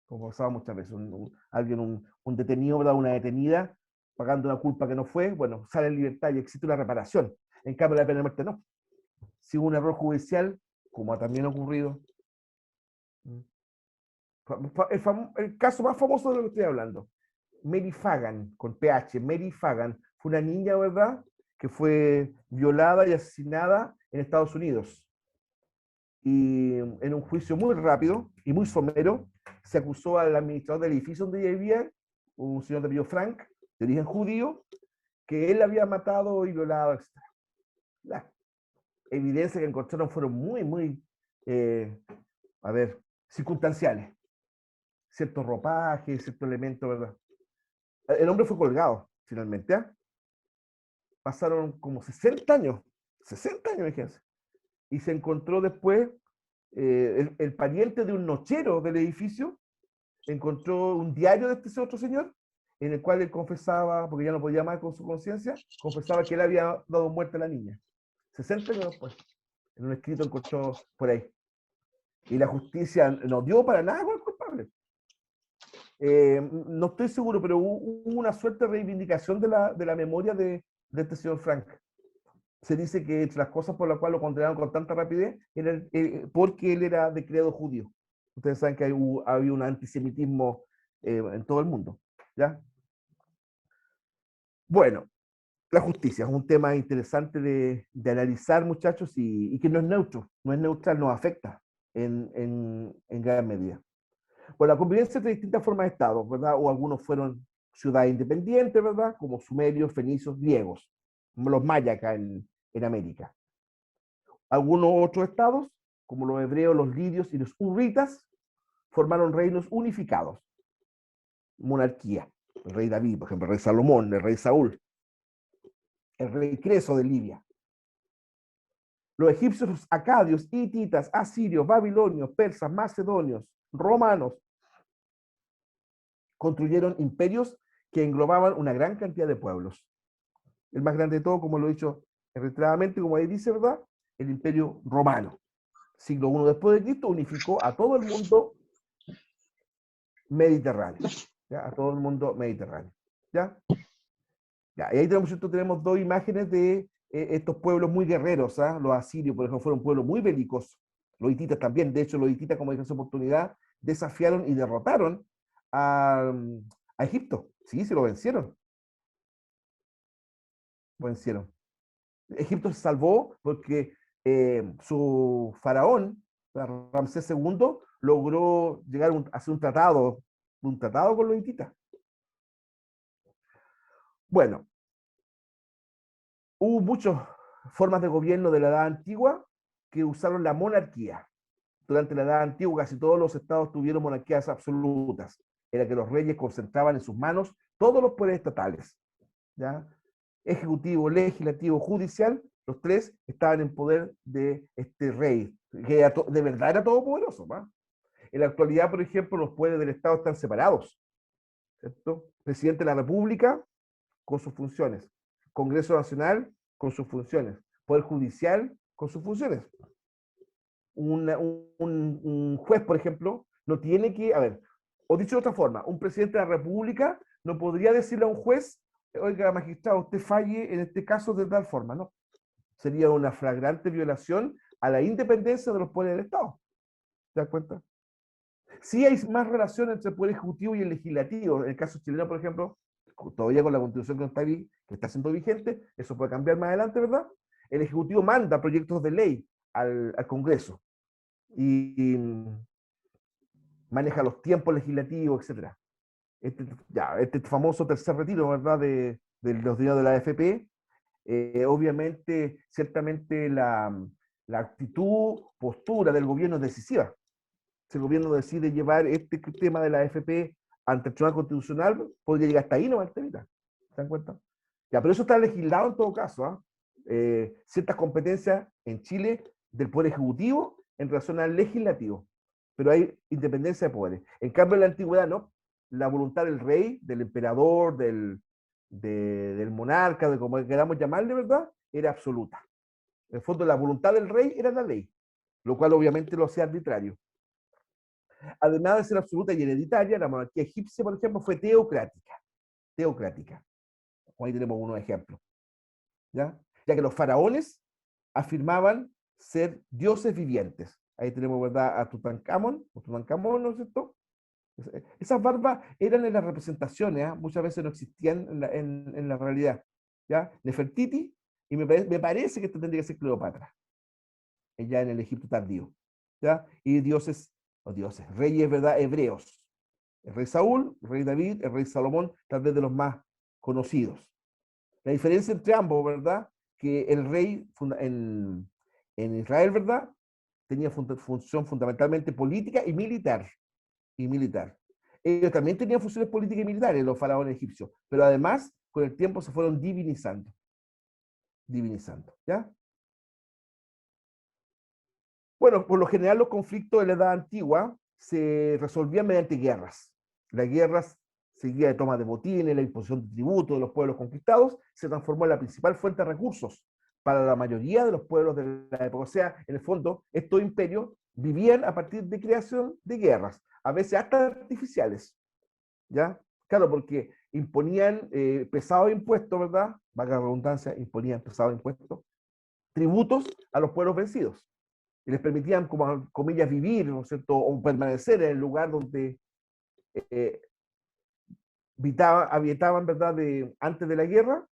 Como ha pasado muchas veces. Un detenido, ¿verdad?, una detenida, pagando una culpa que no fue, bueno, sale en libertad y existe una reparación. En cambio, la pena de muerte no. Si hubo un error judicial, como ha también ocurrido, el caso más famoso de lo que estoy hablando, Mary Fagan, con PH, Mary Fagan, fue una niña, ¿verdad?, que fue violada y asesinada en Estados Unidos. Y en un juicio muy rápido y muy somero, se acusó al administrador del edificio donde ella vivía, un señor de apellido Frank, de origen judío, que él había matado y violado, etc. Las evidencias que encontraron fueron eh, a ver, circunstanciales. Ciertos ropajes, ciertos elementos, ¿verdad? El hombre fue colgado, finalmente. ¿Eh? Pasaron como 60 años, fíjense. Y se encontró después, el pariente de un nochero del edificio encontró un diario de este otro señor, en el cual él confesaba, porque ya no podía más con su conciencia, confesaba que él había dado muerte a la niña. 60 años después, en un escrito encontró por ahí. Y la justicia no dio para nada con el culpable. No estoy seguro, pero hubo una suerte de reivindicación de la memoria de este señor Frank. Se dice que entre las cosas por las cuales lo condenaron con tanta rapidez era porque él era de credo judío. Ustedes saben que había un antisemitismo en todo el mundo. ¿Ya? Bueno, la justicia es un tema interesante de analizar, muchachos, y que no es neutro, no es neutral, nos afecta en gran medida. Bueno, la convivencia entre distintas formas de Estado, ¿verdad? O algunos fueron ciudades independientes, ¿verdad? Como sumerios, fenicios, griegos, como los mayas acá en América. Algunos otros estados, como los hebreos, los lidios y los hurritas, formaron reinos unificados, monarquía. El rey David, por ejemplo, el rey Salomón, el rey Saúl, el rey Creso de Libia. Los egipcios, los acadios, hititas, asirios, babilonios, persas, macedonios, romanos, construyeron imperios que englobaban una gran cantidad de pueblos. El más grande de todo, como lo he dicho reiteradamente, como ahí dice, ¿verdad? El imperio romano. Siglo I después de Cristo unificó a todo el mundo mediterráneo. ¿Ya? A todo el mundo mediterráneo. ¿Ya? Ya, y ahí tenemos dos imágenes de estos pueblos muy guerreros. ¿Ah? Los asirios, por ejemplo, fueron pueblos muy bélicos. Los hititas también. De hecho, los hititas, como dije en su oportunidad, desafiaron y derrotaron a Egipto. Sí, se lo vencieron. Vencieron. Egipto se salvó porque su faraón, Ramsés II, logró llegar a hacer un tratado con los hititas. Bueno, hubo muchas formas de gobierno de la Edad Antigua que usaron la monarquía. Durante la Edad Antigua casi todos los estados tuvieron monarquías absolutas. era que los reyes concentraban en sus manos todos los poderes estatales, ¿ya? Ejecutivo, legislativo, judicial, los tres estaban en poder de este rey, que era de verdad era todopoderoso, ¿va? En la actualidad, por ejemplo, los poderes del Estado están separados, ¿cierto? Presidente de la República con sus funciones, Congreso Nacional con sus funciones, Poder Judicial con sus funciones. Un juez, por ejemplo, no tiene que, a ver, o dicho de otra forma, un presidente de la República no podría decirle a un juez, oiga, magistrado, usted falle en este caso de tal forma, ¿no? Sería una flagrante violación a la independencia de los poderes del Estado. ¿Te das cuenta? Sí hay más relación entre el Poder Ejecutivo y el Legislativo. En el caso chileno, por ejemplo, todavía con la Constitución que está siendo vigente, eso puede cambiar más adelante, ¿verdad? El Ejecutivo manda proyectos de ley al Congreso y maneja los tiempos legislativos, etcétera. Este famoso tercer retiro, ¿verdad? De los dineros de la AFP, obviamente, ciertamente la actitud, postura del gobierno es decisiva. Si el gobierno decide llevar este tema de la AFP ante el Tribunal Constitucional, podría llegar hasta ahí, no más, ¿se dan cuenta? Ya, pero eso está legislado en todo caso, ciertas competencias en Chile del Poder Ejecutivo en relación al Legislativo, pero hay independencia de poderes. En cambio, en la antigüedad, no. La voluntad del rey, del emperador, del monarca, de como queramos llamarle, ¿verdad? Era absoluta. En el fondo, la voluntad del rey era la ley, lo cual obviamente lo hacía arbitrario. Además de ser absoluta y hereditaria, la monarquía egipcia, por ejemplo, fue teocrática. Teocrática. Ahí tenemos unos ejemplos. ¿Ya? Ya que los faraones afirmaban ser dioses vivientes. Ahí tenemos, ¿verdad?, a Tutankamón, ¿no es cierto? Esas barbas eran en las representaciones, ¿eh? Muchas veces no existían en la realidad. ¿Ya? Nefertiti, y me parece que esto tendría que ser Cleopatra, ya en el Egipto tardío. ¿Ya? Y reyes, ¿verdad?, hebreos. El rey Saúl, el rey David, el rey Salomón, tal vez de los más conocidos. La diferencia entre ambos, ¿verdad?, que el rey en Israel, ¿verdad?, tenía función fundamentalmente política y militar. Ellos también tenían funciones políticas y militares, los faraones egipcios, pero además, con el tiempo se fueron divinizando. ¿Ya? Bueno, por lo general los conflictos de la Edad Antigua se resolvían mediante guerras. Las guerras seguida de toma de botines, la imposición de tributos de los pueblos conquistados, se transformó en la principal fuente de recursos para la mayoría de los pueblos de la época. O sea, en el fondo, estos imperios vivían a partir de creación de guerras, a veces hasta artificiales. ¿Ya? Claro, porque imponían pesados impuestos, ¿verdad? Valga la redundancia, imponían pesados impuestos, tributos a los pueblos vencidos. Y les permitían, como comillas, vivir, ¿no es cierto?, o permanecer en el lugar donde eh, habitaban, ¿verdad?, antes de la guerra,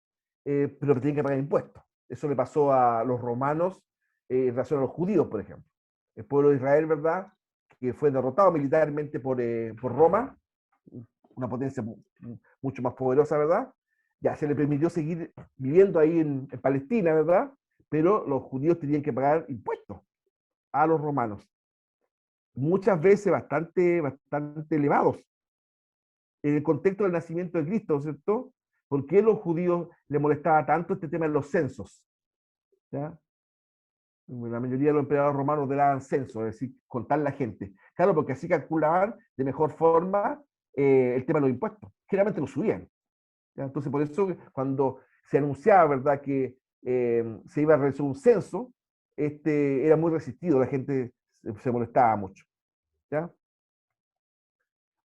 pero tenían que pagar impuestos. Eso le pasó a los romanos en relación a los judíos, por ejemplo. El pueblo de Israel, ¿verdad?, que fue derrotado militarmente por Roma, una potencia mucho más poderosa, ¿verdad? Ya se le permitió seguir viviendo ahí en Palestina, ¿verdad? Pero los judíos tenían que pagar impuestos a los romanos, muchas veces bastante elevados. En el contexto del nacimiento de Cristo, ¿cierto? ¿Por qué a los judíos les molestaba tanto este tema de los censos? ¿Ya? La mayoría de los emperadores romanos daban censo, es decir, contar la gente. Claro, porque así calculaban de mejor forma el tema de los impuestos. Generalmente lo subían. ¿Ya? Entonces, por eso, cuando se anunciaba, ¿verdad?, que se iba a realizar un censo, era muy resistido, la gente se molestaba mucho. ¿Ya?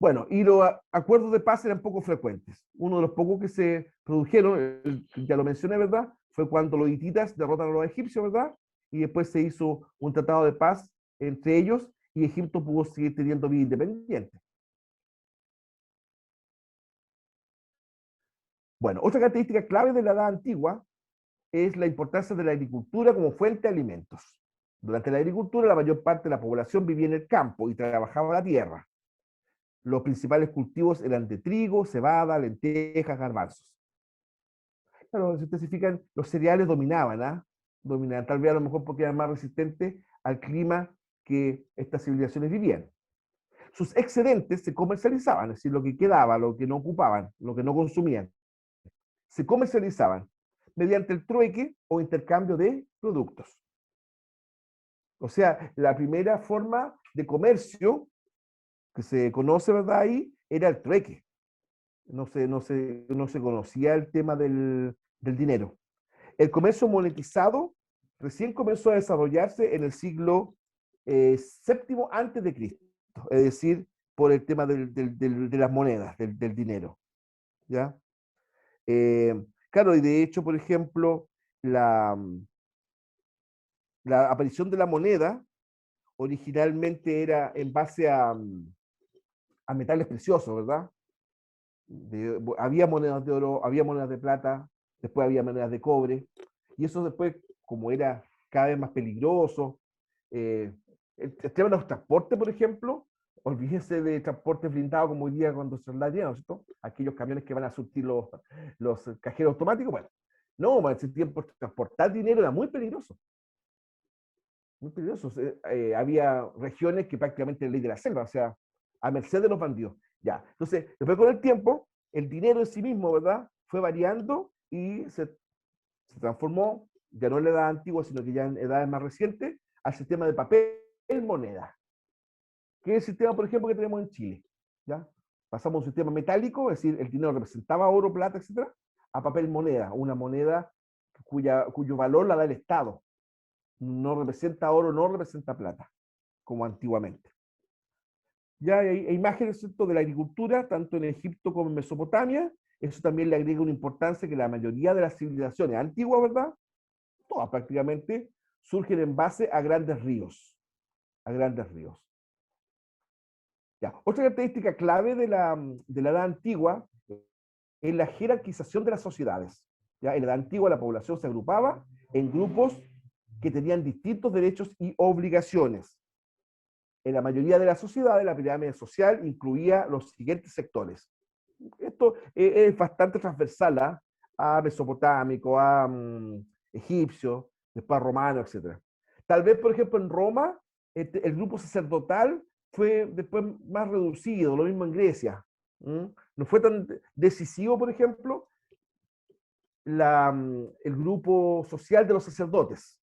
Bueno, y los acuerdos de paz eran poco frecuentes. Uno de los pocos que se produjeron, ya lo mencioné, ¿verdad?, fue cuando los hititas derrotan a los egipcios, ¿verdad? Y después se hizo un tratado de paz entre ellos y Egipto pudo seguir teniendo vida independiente. Bueno, otra característica clave de la Edad Antigua es la importancia de la agricultura como fuente de alimentos. Durante la agricultura, la mayor parte de la población vivía en el campo y trabajaba la tierra. Los principales cultivos eran de trigo, cebada, lentejas, garbanzos. Claro, si ustedes se fijan, los cereales dominaban, ¿ah? Dominaban, tal vez a lo mejor porque eran más resistentes al clima que estas civilizaciones vivían. Sus excedentes se comercializaban, es decir, lo que quedaba, lo que no ocupaban, lo que no consumían, se comercializaban mediante el trueque o intercambio de productos. O sea, la primera forma de comercio que se conoce, ¿verdad? Ahí era el trueque. No se conocía el tema del dinero. El comercio monetizado recién comenzó a desarrollarse en el siglo séptimo antes de Cristo, es decir, por el tema de las monedas, del dinero. ¿Ya? Claro, y de hecho, por ejemplo, la, la aparición de la moneda originalmente era en base a metales preciosos, ¿verdad? Había monedas de oro, había monedas de plata, después había monedas de cobre, y eso después, como era cada vez más peligroso, el tema de los transportes, por ejemplo, olvídese de transportes blindados como hoy día cuando se la llenan, ¿cierto? Aquellos camiones que van a surtir los cajeros automáticos, bueno, no, en ese tiempo transportar dinero era muy peligroso, muy peligroso. Había regiones que prácticamente era ley de la selva, o sea, a merced de los bandidos. Ya, entonces, después con el tiempo, el dinero en sí mismo, ¿verdad? Fue variando y se transformó, ya no en la edad antigua, sino que ya en edades más recientes, al sistema de papel moneda, que es el sistema, por ejemplo, que tenemos en Chile. ¿Ya? Pasamos a un sistema metálico, es decir, el dinero representaba oro, plata, etcétera, a papel moneda, una moneda cuyo valor la da el Estado. No representa oro, no representa plata, como antiguamente. Ya hay imágenes, ¿cierto?, de la agricultura, tanto en Egipto como en Mesopotamia. Eso también le agrega una importancia que la mayoría de las civilizaciones antiguas, ¿verdad? Todas prácticamente, surgen en base a grandes ríos. A grandes ríos. Ya. Otra característica clave de la edad antigua es la jerarquización de las sociedades. ¿Ya? En la edad antigua la población se agrupaba en grupos que tenían distintos derechos y obligaciones. En la mayoría de las sociedades, la pirámide social incluía los siguientes sectores. Esto es bastante transversal a mesopotámico, a egipcio, después a romano, etc. Tal vez, por ejemplo, en Roma, el grupo sacerdotal fue después más reducido, lo mismo en Grecia. No fue tan decisivo, por ejemplo, el grupo social de los sacerdotes.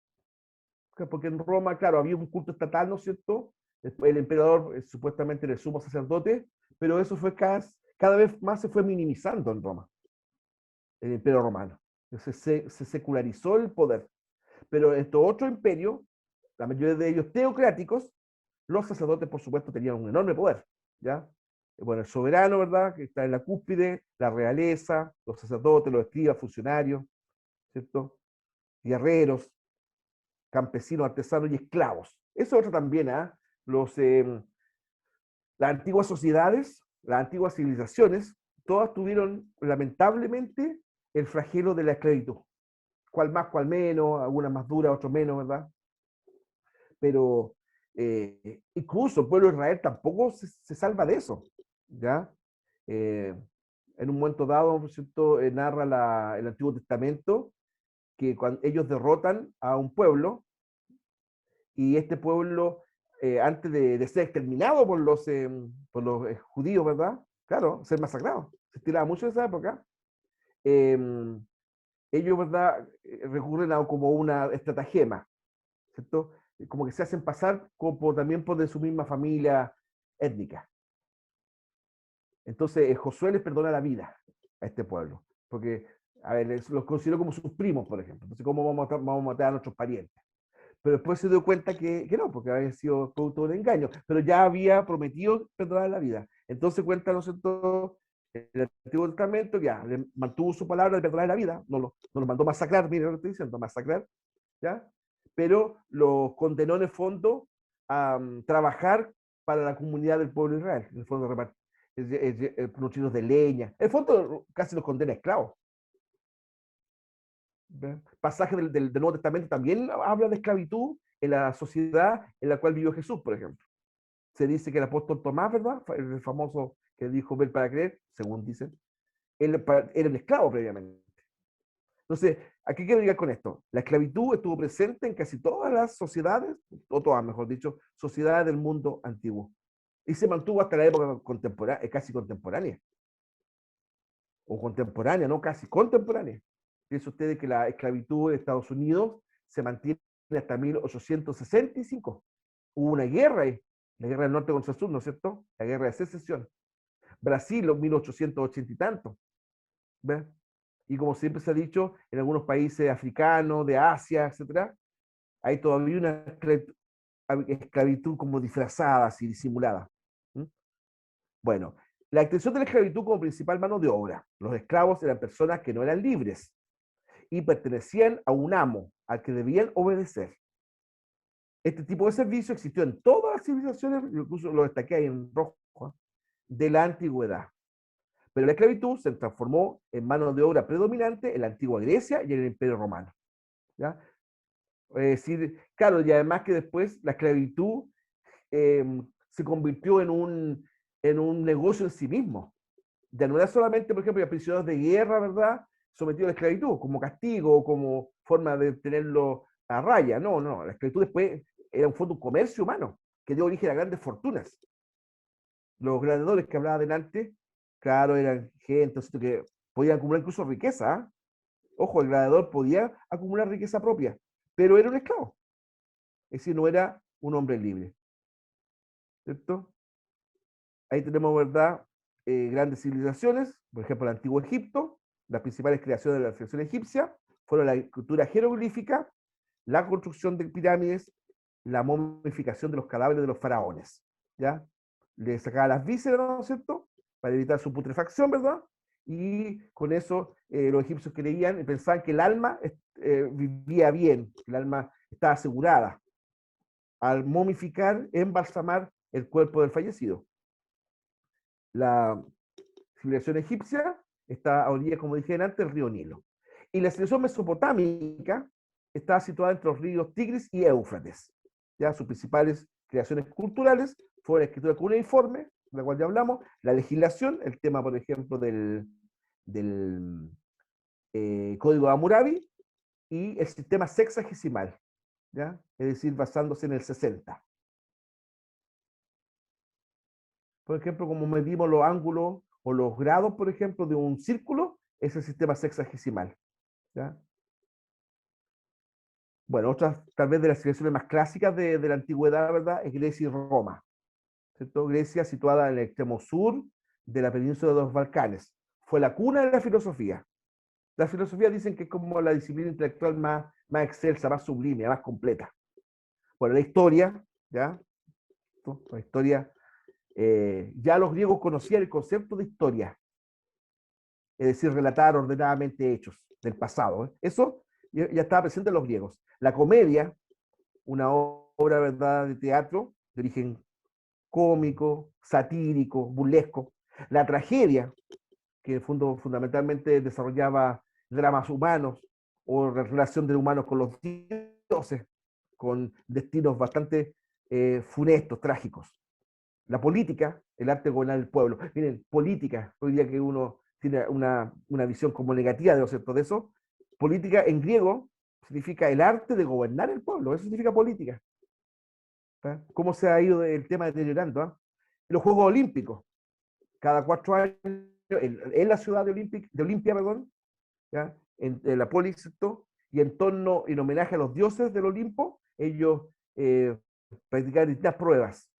Porque en Roma, claro, había un culto estatal, ¿no es cierto? Después el emperador supuestamente era el sumo sacerdote, pero eso fue cada vez más se fue minimizando en Roma, el imperio romano. Se secularizó el poder. Pero estos otros imperios, la mayoría de ellos teocráticos, los sacerdotes, por supuesto, tenían un enorme poder. ¿Ya? Bueno, el soberano, ¿verdad?, que está en la cúspide, la realeza, los sacerdotes, los escribas, funcionarios, ¿cierto? Guerreros, campesinos, artesanos y esclavos. Eso otro también, las antiguas sociedades, las antiguas civilizaciones, todas tuvieron lamentablemente el flagelo de la esclavitud. Cual más, cual menos, algunas más duras, otras menos, ¿verdad? Pero incluso el pueblo de Israel tampoco se salva de eso, ¿ya? En un momento dado, ¿no es cierto?, narra el Antiguo Testamento que cuando ellos derrotan a un pueblo, y este pueblo, antes de ser exterminado por los judíos, ¿verdad? Claro, ser masacrado. Se estiraba mucho en esa época. Eh, ellos, ¿verdad?, recurren a como una estratagema, ¿cierto? Como que se hacen pasar como también por de su misma familia étnica. Entonces, Josué les perdona la vida a este pueblo, porque, a ver, los consideró como sus primos, por ejemplo. Entonces, ¿cómo vamos a matar a nuestros parientes? Pero después se dio cuenta que no, porque había sido producto de un engaño, pero ya había prometido perdonar la vida. Entonces cuenta, ¿no es cierto?, el Antiguo Testamento, que ya le mantuvo su palabra de perdonar la vida, no lo mandó masacrar, mire lo que estoy diciendo, masacrar, ¿ya? Pero lo condenó en el fondo a trabajar para la comunidad del pueblo de Israel, en el fondo productos de leña, en el fondo casi los condena a esclavos. Pasaje del Nuevo Testamento también habla de esclavitud en la sociedad en la cual vivió Jesús, por ejemplo. Se dice que el apóstol Tomás, ¿verdad?, el famoso que dijo ver para creer, según dicen, él era un esclavo previamente. Entonces, ¿a qué quiero llegar con esto? La esclavitud estuvo presente en casi todas las sociedades, o todas, mejor dicho, sociedades del mundo antiguo. y se mantuvo hasta la época contemporánea, casi contemporánea, o contemporánea, no casi, contemporánea. Piensen ustedes que la esclavitud en Estados Unidos se mantiene hasta 1865. Hubo una guerra ahí, la guerra del norte contra el sur, ¿no es cierto? La guerra de secesión. Brasil, los 1880 y tanto. ¿Ves? Y como siempre se ha dicho, en algunos países africanos, de Asia, etcétera, hay todavía una esclavitud como disfrazada, así disimulada. ¿Mm? Bueno, la extensión de la esclavitud como principal mano de obra. Los esclavos eran personas que no eran libres y pertenecían a un amo al que debían obedecer. Este tipo de servicio existió en todas las civilizaciones, incluso lo destaqué ahí en rojo, de la antigüedad. Pero la esclavitud se transformó en mano de obra predominante en la antigua Grecia y en el Imperio Romano. ¿Ya? Es decir, claro, y además que después la esclavitud se convirtió en un negocio en sí mismo. Ya no era solamente, por ejemplo, prisioneros de guerra, ¿verdad? Sometidos a la esclavitud como castigo, como forma de tenerlo a raya. No, no, la esclavitud después era un fondo, un comercio humano que dio origen a grandes fortunas. Los gladiadores que hablaba delante, claro, eran gente que podían acumular incluso riqueza. ¿Eh? Ojo, el gladiador podía acumular riqueza propia, pero era un esclavo. Es decir, no era un hombre libre. ¿Cierto? Ahí tenemos, ¿verdad? Grandes civilizaciones, por ejemplo, el antiguo Egipto, las principales creaciones de la civilización egipcia fueron la escultura jeroglífica, la construcción de pirámides, la momificación de los cadáveres de los faraones. ¿Ya? Le sacaban las vísceras, ¿no es cierto? Para evitar su putrefacción, ¿verdad? Y con eso los egipcios creían y pensaban que el alma vivía bien, el alma estaba asegurada al momificar, embalsamar el cuerpo del fallecido. La civilización egipcia está a orillas, como dije antes, del río Nilo. Y la civilización mesopotámica está situada entre los ríos Tigris y Éufrates. Ya sus principales creaciones culturales fueron la escritura cuneiforme, de la cual ya hablamos, la legislación, el tema, por ejemplo, del Código de Hammurabi, y el sistema sexagesimal, ¿ya? Es decir, basándose en el 60. Por ejemplo, como medimos los ángulos o los grados, por ejemplo, de un círculo, es el sistema sexagesimal. ¿Ya? Bueno, otras tal vez de las civilizaciones más clásicas de la antigüedad, ¿verdad? Es Grecia y Roma. ¿Cierto? Grecia, situada en el extremo sur de la península de los Balcanes, fue la cuna de la filosofía. La filosofía dicen que es como la disciplina intelectual más excelsa, más sublime, más completa. Bueno, la historia, ¿ya? La historia, ya los griegos conocían el concepto de historia, es decir, relatar ordenadamente hechos del pasado. ¿Eh? Eso ya estaba presente en los griegos. La comedia, una obra, ¿verdad?, de teatro de origen cómico, satírico, burlesco. La tragedia, que fundamentalmente desarrollaba dramas humanos o relación de humanos con los dioses, con destinos bastante funestos, trágicos. La política, el arte de gobernar el pueblo. Miren, política, hoy día que uno tiene una visión como negativa de, ¿cierto?, de eso, política en griego significa el arte de gobernar el pueblo, eso significa política. ¿Tá? ¿Cómo se ha ido el tema deteriorando? ¿Ah? Los Juegos Olímpicos, cada 4 años, en la ciudad de Olimpia, perdón, ¿ya? En la polis, ¿cierto? Y en homenaje a los dioses del Olimpo, ellos practicaban distintas pruebas,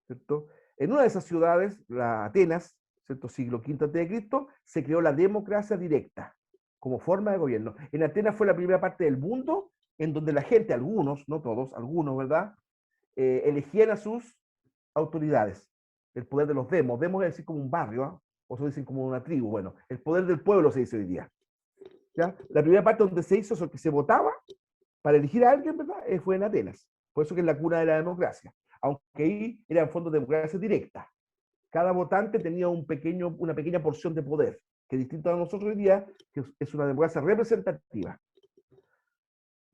¿cierto? En una de esas ciudades, la Atenas, ¿cierto? Siglo V a.C., se creó la democracia directa como forma de gobierno. En Atenas fue la primera parte del mundo en donde la gente, algunos, no todos, algunos, ¿verdad?, elegían a sus autoridades. El poder de los demos. Demos es decir como un barrio, ¿eh? O se dicen como una tribu. Bueno, el poder del pueblo se dice hoy día. ¿Ya? La primera parte donde se hizo eso, que se votaba para elegir a alguien, ¿verdad? Fue en Atenas. Por eso que es la cuna de la democracia. Aunque ahí era en fondo de democracia directa. Cada votante tenía una pequeña porción de poder, que distinto a nosotros hoy día, que es una democracia representativa.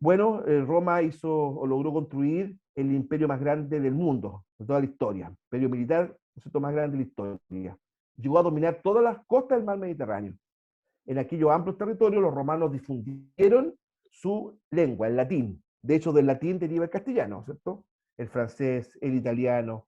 Bueno, Roma hizo o logró construir el imperio más grande del mundo, de toda la historia, imperio militar más grande de la historia. Llegó a dominar todas las costas del mar Mediterráneo. En aquellos amplios territorios los romanos difundieron su lengua, el latín. De hecho, del latín deriva el castellano, ¿cierto? El francés, el italiano,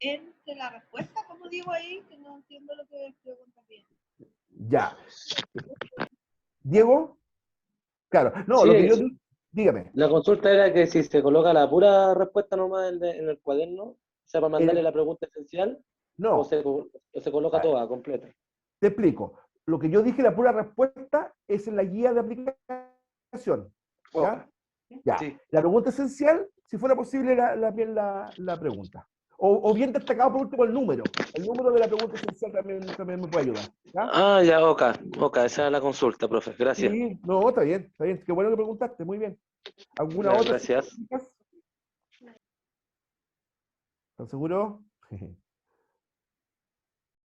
entre la respuesta, como digo ahí, que no entiendo lo que preguntas bien. Ya. Diego, claro. No, lo que Sí, yo dígame. la consulta era que si se coloca la pura respuesta nomás en el cuaderno, o sea, para mandarle la pregunta esencial, No, o se coloca toda, completa. te explico. Lo que yo dije, la pura respuesta, es en la guía de aplicación. ¿Ya? Ya. Sí. La pregunta esencial, si fuera posible, la pregunta. O bien destacado por último el número. El número de la pregunta esencial también me puede ayudar. ¿Ya? Ah, ya, ok, esa es la consulta, profe, gracias. Sí, no, está bien, está bien. Qué bueno que preguntaste, muy bien. ¿Alguna Ya, otra? gracias. ¿Estás seguro?